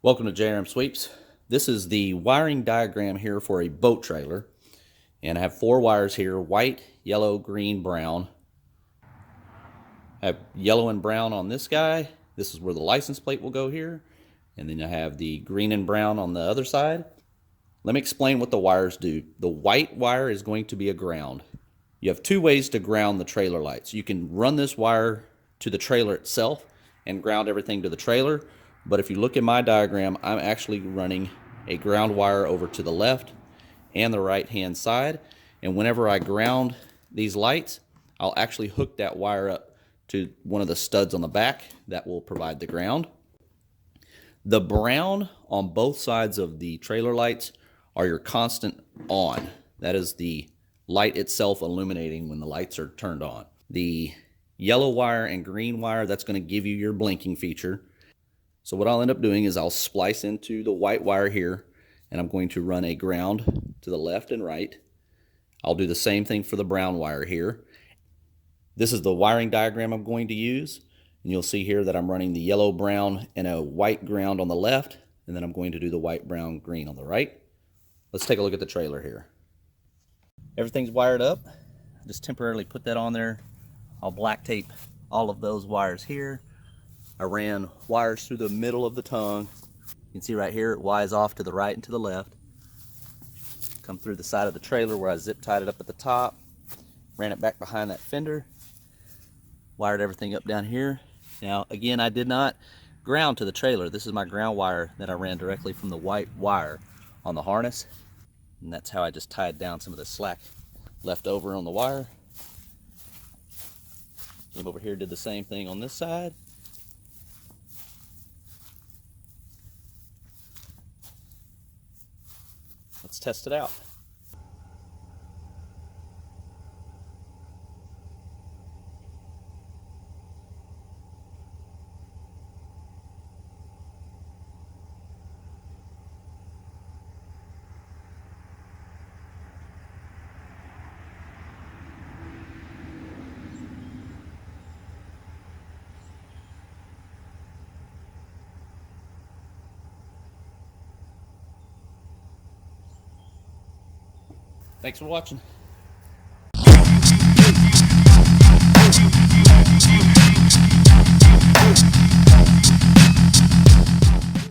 Welcome to JRMSweeps. This is the wiring diagram here for a boat trailer. And I have four wires here: white, yellow, green, brown. I have yellow and brown on this guy. This is where the license plate will go here. And then I have the green and brown on the other side. Let me explain what the wires do. The white wire is going to be a ground. You have two ways to ground the trailer lights. You can run this wire to the trailer itself and ground everything to the trailer. But if you look at my diagram, I'm actually running a ground wire over to the left and the right hand side. And whenever I ground these lights, I'll actually hook that wire up to one of the studs on the back that will provide the ground. The brown on both sides of the trailer lights are your constant on. That is the light itself illuminating when the lights are turned on. The yellow wire and green wire, that's going to give you your blinking feature. So what I'll end up doing is I'll splice into the white wire here, and I'm going to run a ground to the left and right. I'll do the same thing for the brown wire here. This is the wiring diagram I'm going to use, and you'll see here that I'm running the yellow, brown, and a white ground on the left, and then I'm going to do the white, brown, green on the right. Let's take a look at the trailer here. Everything's wired up. I just temporarily put that on there. I'll black tape all of those wires here. I ran wires through the middle of the tongue. You can see right here it Y's off to the right and to the left. Come through the side of the trailer where I zip tied it up at the top. Ran it back behind that fender. Wired everything up down here. Now again, I did not ground to the trailer. This is my ground wire that I ran directly from the white wire on the harness. And that's how I just tied down some of the slack left over on the wire. Came over here, did the same thing on this side. Let's test it out. Thanks for watching.